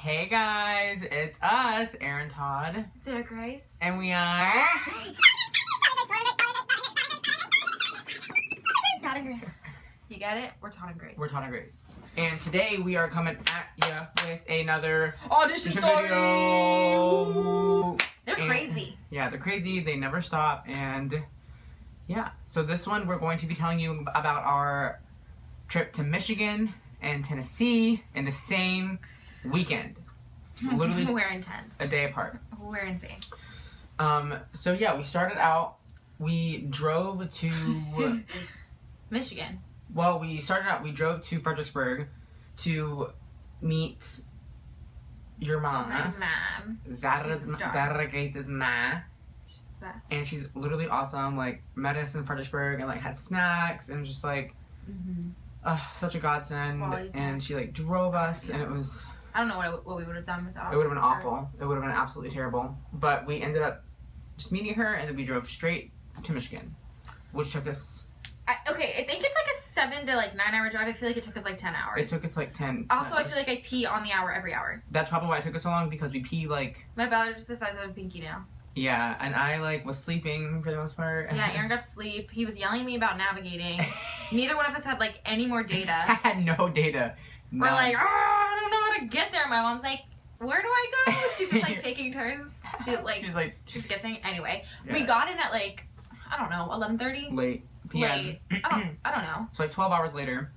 Hey guys, it's us, Aaron, Todd, Sarah Grace, and we are Todd and Grace. You get it? We're Todd and Grace. We're Todd and Grace. And today we are coming at you with another audition story. Video. They're crazy. Yeah, they're crazy. They never stop. And yeah, so this one we're going to be telling you about our trip to Michigan and Tennessee in the same weekend. Literally We're intense. a day apart. We're insane. So yeah, we started out, we drove to Michigan. well, we drove to Fredericksburg to meet your mom. My mom. Zara Grace's ma. She's the best. And she's literally awesome. Like, met us in Fredericksburg and like had snacks and just like such a godsend. Quality and snacks. she like drove us and it was, I don't know what we would have done without it would have been her. awful. It would have been absolutely terrible. But we ended up just meeting her and then we drove straight to Michigan, which took us, I think it's like a 7 to 9 hour drive. I feel like it took us like 10 hours. it took us like 10 Also, hours. I feel like I pee on the hour every hour. That's probably why it took us so long, because we pee like, My belly just the size of a pinky nail. yeah, and I like was sleeping for the most part. Yeah, Aaron got to sleep. He was yelling at me about navigating. Neither one of us had like any more data. I had no data. We're None. like, I don't know how to get there. My mom's like, where do I go? She's just like taking turns. She's guessing. Anyway, Yeah. we got in at like, I don't know, 11:30. late PM. Late. I don't know. So like 12 hours later,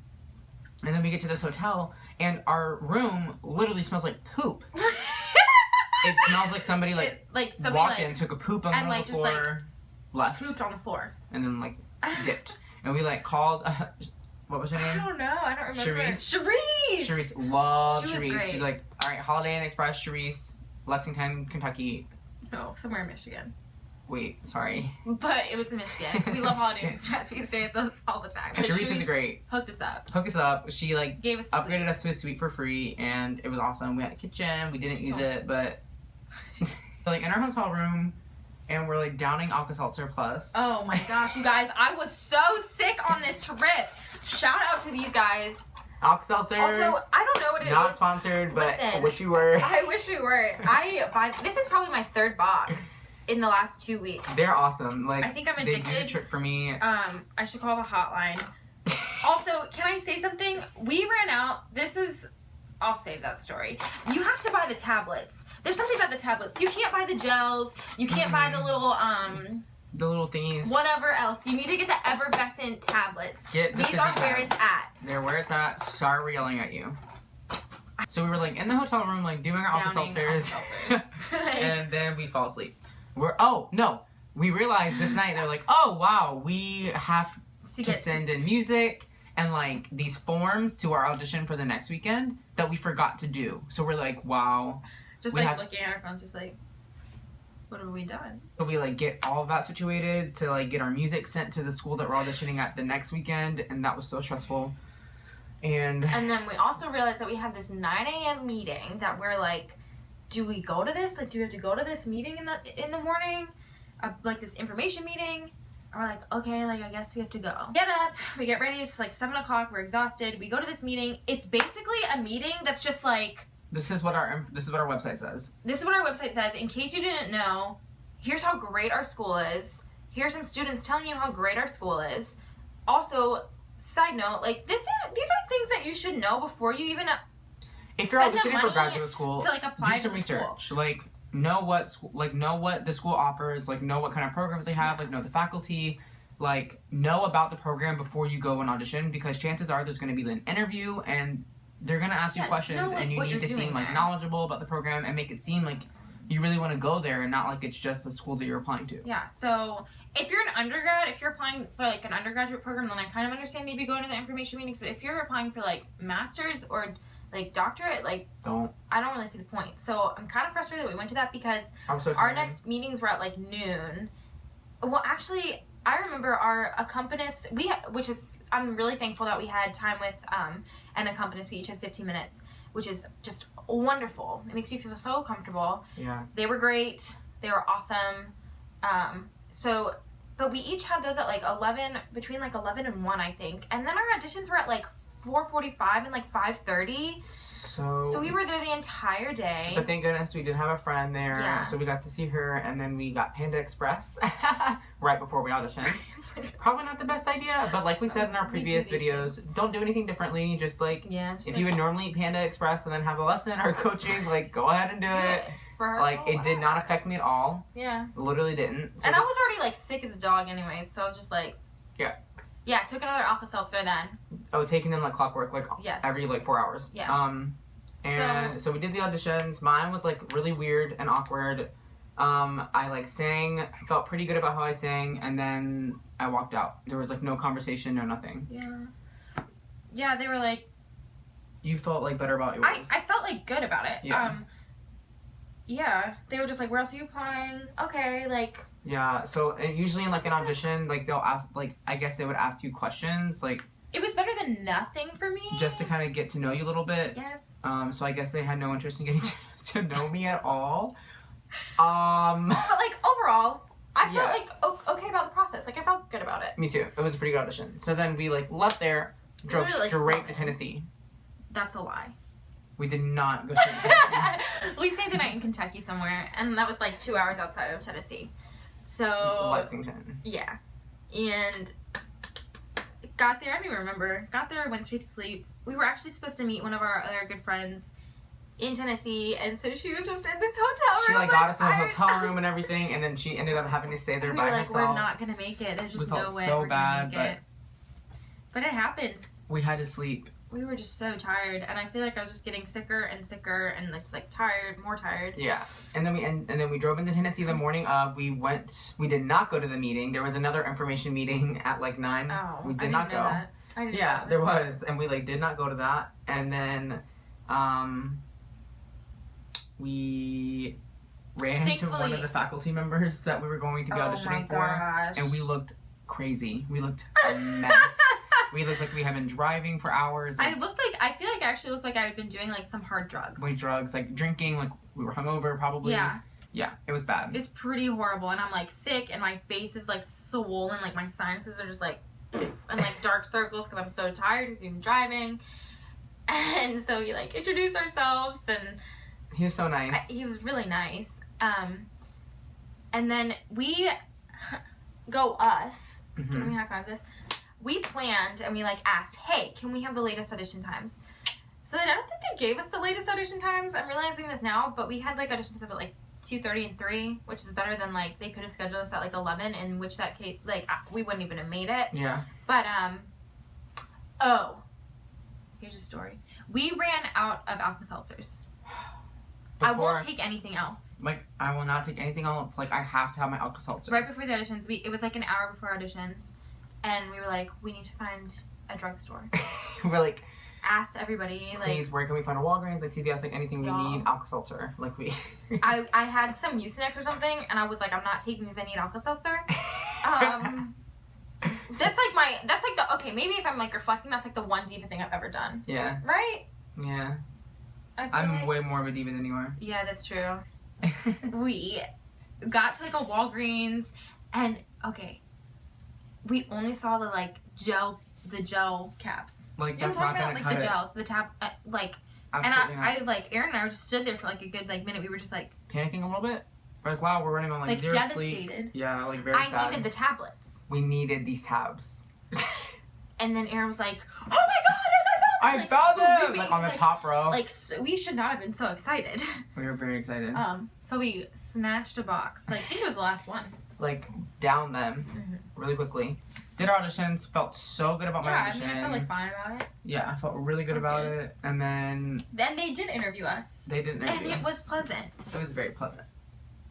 and then we get to this hotel, and our room literally smells like poop. It smells like somebody Somebody walked in, took a poop on the and, middle of the floor, left, pooped on the floor. and then like dipped. And we like called. What was her I name? don't know. I don't remember. Charisse. Charisse. Charisse. Love She was Charisse. great. She's like, all right, Holiday Inn Express, Charisse, Lexington, Kentucky. No, somewhere in Michigan. Wait, sorry. But it was in Michigan. We love Holiday Inn Express. We can stay at those all the time. But Charisse is great. Hooked us up. Hooked us up. She like Gave us a upgraded suite. us to a suite for free, and it was awesome. We had a kitchen. We didn't use it, but like in our hotel room, and we're like downing Alka-Seltzer Plus. Oh my gosh, you guys, I was so sick on this trip. Shout out to these guys. Alka-Seltzer. Also, I don't know what it is. Not sponsored, but I Listen, wish we were. I wish we were. This is probably my third box in the last 2 weeks. They're awesome. Like, I think I'm they did a addicted. trick for me. I should call the hotline. Also, can I say something? We ran out. I'll save that story. You have to buy the tablets. There's something about the tablets. You can't buy the gels. You can't buy the little, The little thingies. whatever else. You need to get the effervescent tablets. Get the These fizzy are where tabs. it's at. They're where it's at. Sorry we're yelling at you. So we were like in the hotel room, like doing our Downing Alka-Seltzers. Alka-Seltzers. And then we fall asleep. We realized this night, they're like, oh wow, we have to send in music and like these forms to our audition for the next weekend that we forgot to do. So we're like, wow. Just we like have- looking at our phones, just like, what have we done? So we like get all of that situated to like get our music sent to the school that we're auditioning at the next weekend, and that was so stressful. And then we also realized that we had this 9 a.m. meeting that we're like, do we go to this? Like, do we have to go to this meeting in the morning? Like this information meeting? And we're like, okay, like I guess we have to go. Get up, we get ready, it's like 7 o'clock, we're exhausted, we go to this meeting. It's basically a meeting that's just like, this is what our website says. this is what our website says. In case you didn't know, here's how great our school is. Here's some students telling you how great our school is. Also, side note, like these are things that you should know before you even If you're spend the auditioning for money graduate school, to like apply do some to the school. research. Like know what the school offers. Like know what kind of programs they have. Like know the faculty. Like know about the program before you go and audition, because chances are there's going to be an interview and they're going to ask you Yeah, questions, know, like, and you what need you're to seem doing like there. knowledgeable about the program and make it seem like you really want to go there and not like it's just the school that you're applying to. Yeah, so if you're an undergrad, if you're applying for like an undergraduate program, then I kind of understand maybe going to the information meetings. But if you're applying for like master's or like doctorate, like I don't really see the point. So I'm kind of frustrated that we went to that because I'm so our tired. next meetings were at like noon. Well, actually, I remember our accompanist, which is, I'm really thankful that we had time with an accompanist. We each had 15 minutes, which is just wonderful. It makes you feel so comfortable. Yeah. They were great. They were awesome. But we each had those at like 11, between like 11 and 1, I think. And then our auditions were at like 4:45 and like 5:30. So we were there the entire day. But thank goodness we did have a friend there. Yeah. So we got to see her, and then we got Panda Express right before we auditioned. Probably not the best idea, but like we said in our previous videos, don't do anything differently. Just like, if you would normally eat Panda Express and then have a lesson or coaching, like go ahead and do it. Like it did not affect me at all. Yeah. Literally didn't. So and I was already like sick as a dog anyway, so I was just like. Yeah. Yeah, I took another Alka-Seltzer then. Oh, taking them like clockwork, like every like 4 hours. Yeah. And so we did the auditions. Mine was like really weird and awkward. I like sang, felt pretty good about how I sang, and then I walked out. There was like no conversation, no nothing. Yeah. Yeah, they were like. You felt like better about yours. I felt like good about it. Yeah. Yeah, they were just like, where else are you applying? Okay, like. Yeah, so usually in like an audition, like they'll ask, like I guess they would ask you questions, like. It was better than nothing for me. Just to kind of get to know you a little bit. Yes. So I guess they had no interest in getting to know me at all. But like overall, I felt like okay about the process. Like I felt good about it. Me too. It was a pretty good audition. So then we like left there, drove straight to Tennessee. That's a lie. We did not go straight to Tennessee. We stayed the night in Kentucky somewhere, and that was like 2 hours outside of Tennessee. So Lexington. Yeah, and got there. I don't even remember. Got there, went straight to sleep. We were actually supposed to meet one of our other good friends in Tennessee, and so she was just in this hotel room. She like got us in a hotel room and everything, and then she ended up having to stay there by herself. We're not gonna make it. There's just no way we're gonna make it. But it happens. We had to sleep. We were just so tired, and I feel like I was just getting sicker and sicker, and just like tired, more tired. Yeah, and then we drove into Tennessee the morning of. We did not go to the meeting. There was another information meeting at like 9. Oh, we did not go. That. I didn't yeah, know there was, and we like did not go to that, and then we ran into one of the faculty members that we were going to be auditioning for, and we looked crazy. We looked a mess. We looked like we had been driving for hours. I feel like I actually looked like I had been doing like some hard drugs. Like drugs, like drinking, like we were hungover probably. Yeah. Yeah, it was bad. It's pretty horrible, and I'm like sick, and my face is like swollen, like my sinuses are just like, and like dark circles because I'm so tired because we've been driving. And so we like introduced ourselves, and he was so nice. He was really nice. And then we go us. Mm-hmm. Can we high five this? We planned and we like asked, hey, can we have the latest audition times? So then I don't think they gave us the latest audition times. I'm realizing this now, but we had like auditions at like 2:30 and 3, which is better than like they could have scheduled us at like 11, in which that case like we wouldn't even have made it. Yeah. But here's a story. We ran out of Alka-Seltzers. I won't take anything else. Like I will not take anything else. Like I have to have my Alka-Seltzer. Right before the auditions, it was like an hour before auditions. And we were like, we need to find a drugstore. We're like, asked everybody, please, like, where can we find a Walgreens, like CVS, like anything we need, Alka-Seltzer, like we. I had some Mucinex or something, and I was like, I'm not taking these. I need Alka-Seltzer. That's like the maybe if I'm like reflecting, that's like the one diva thing I've ever done. Yeah. Right. Yeah. I'm way more of a diva than you are. Yeah, that's true. We got to like a Walgreens, and we only saw the gel caps. Like that's not gonna cut it. The gels, the tab, like. Absolutely and I like Aaron and I just stood there for like a good minute. We were just like panicking a little bit. We're like, wow, we're running on like zero devastated. sleep. Yeah, like very sad. I needed the tablets. We needed these tabs. And then Aaron was like, "Oh my god, I found them!" Like on the top row. Like we should not have been so excited. We were very excited. So we snatched a box. Like I think it was the last one. Like downed them really quickly. Did our auditions. Felt so good about my audition. I felt like fine about it. Yeah, I felt really good about it. And then they did interview us. They did interview us. And it was pleasant. It was very pleasant.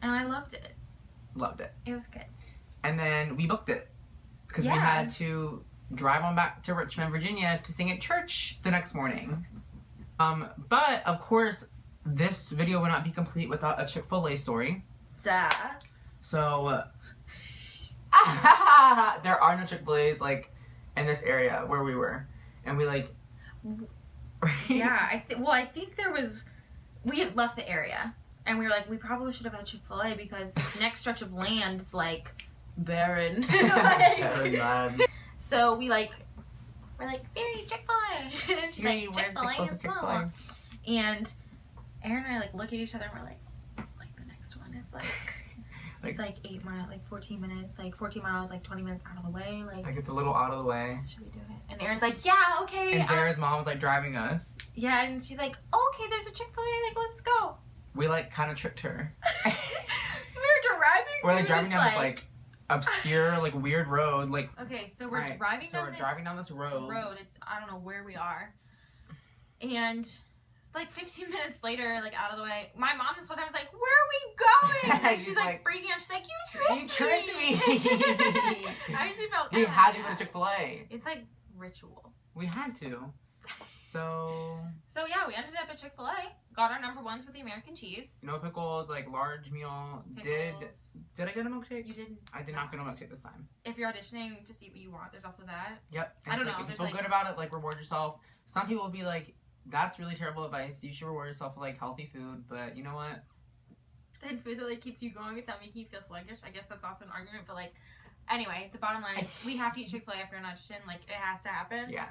And I loved it. Loved it. It was good. And then we booked it because we had to drive on back to Richmond, Virginia to sing at church the next morning. But of course, this video would not be complete without a Chick-fil-A story. Duh. So there are no Chick-fil-A's like in this area where we were, and we like. Yeah, I think there was. We had left the area, and we were like, we probably should have had Chick-fil-A because this next stretch of land is like barren. Barren. So we're like, Siri, Chick-fil-A. She's Siri, like, where's the closest Chick-fil-A? And Aaron and I like look at each other and we're like the next one is like it's like 8 miles, like 14 minutes, like 14 miles, like 20 minutes out of the way. Like it's a little out of the way. Should we do it? And Aaron's like, yeah, okay. And Dara's mom was like driving us. Yeah, and she's like, oh, okay, there's a Chick-fil-A, like let's go. We like kind of tricked her. So we were driving. We're like driving down this like obscure, like weird road. Like okay, so we're driving down this road. I don't know where we are. And like 15 minutes later, like out of the way, my mom this whole time was like, "Where are we going?" Like, she's like freaking out. She's like, "You tricked me." I actually felt we had to go to Chick-fil-A. It's like ritual. We had to. So yeah, we ended up at Chick-fil-A. Got our number ones with the American cheese. No pickles, like large meal. Pickles. Did I get a milkshake? You didn't. I did not get a milkshake this time. If you're auditioning to see what you want, there's also that. Yep. I don't know. If you feel good about it, like reward yourself. Some people will be like, that's really terrible advice. You should reward yourself with like healthy food, but you know what? Then food that like keeps you going without making you feel sluggish. I guess that's also an argument, but like, anyway, the bottom line is we have to eat Chick-fil-A after an audition. Like it has to happen. Yeah.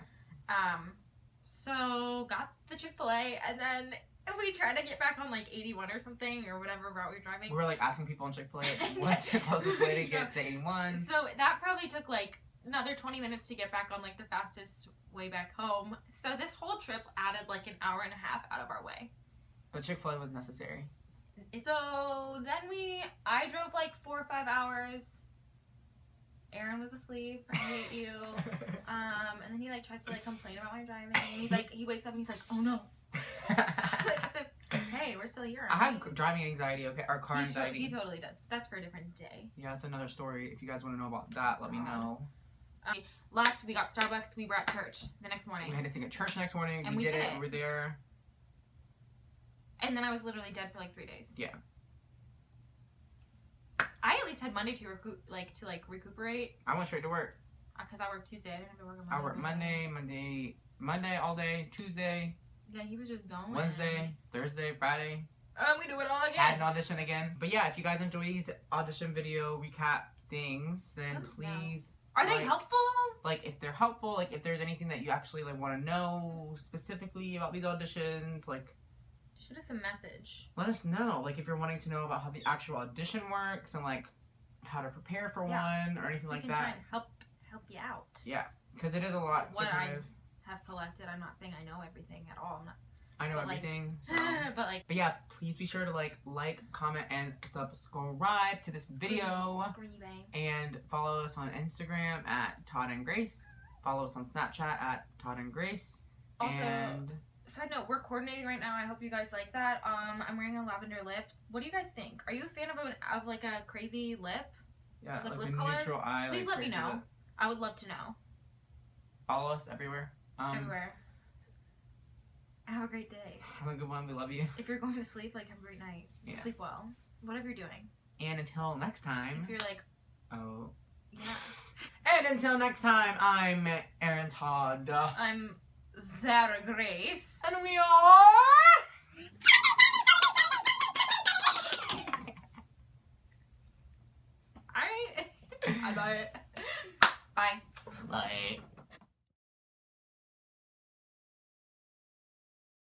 So got the Chick-fil-A and then we tried to get back on like 81 or something or whatever route we were driving. We were like asking people in Chick-fil-A what's the closest way to get to 81. So that probably took like another 20 minutes to get back on like the fastest way back home. So this whole trip added like an hour and a half out of our way. But Chick-fil-A was necessary. So then I drove like 4 or 5 hours. Aaron was asleep. I hate you. And then he like tries to like complain about my driving. And he's like, he wakes up and he's like, oh no. Like, hey, we're still here. I have driving anxiety, okay, or car anxiety. He totally does. That's for a different day. Yeah, that's another story. If you guys want to know about that, let me know. Left, we got Starbucks, we were at church the next morning. We had to sing at church next morning. And we did it. We were there. And then I was literally dead for like 3 days. Yeah. I at least had Monday to recuperate. I went straight to work. Because I worked Tuesday. I didn't have to work on Monday. I worked Monday all day, Tuesday. Yeah, he was just going. Wednesday, Thursday, Friday. We do it all again. Had an audition again. But yeah, if you guys enjoy these audition video recap things, then please. Are they helpful? Like, if they're helpful, like, if there's anything that you actually, like, want to know specifically about these auditions, like... Shoot us a message. Let us know. Like, if you're wanting to know about how the actual audition works and, like, how to prepare for one or anything like that. We can try and help you out. Yeah, because it is a lot what I have collected. I'm not saying I know everything at all. I know everything. Like, so. But yeah, please be sure to like, comment, and subscribe to this video. And follow us on Instagram at Todd and Grace. Follow us on Snapchat at Todd and Grace. Also, and side note, we're coordinating right now. I hope you guys like that. I'm wearing a lavender lip. What do you guys think? Are you a fan of like a crazy lip? Yeah, like lip a color? neutral eye. Please like let me know. Lip. I would love to know. Follow us everywhere. Everywhere. Have a great day. Have a good one. We love you. If you're going to sleep, like, have a great night. Yeah. Sleep well. Whatever you're doing. And until next time. If you're like... Oh. Yeah. And until next time, I'm Aaron Todd. I'm Sarah Grace. And we are... Alright. I love it. Bye. Bye.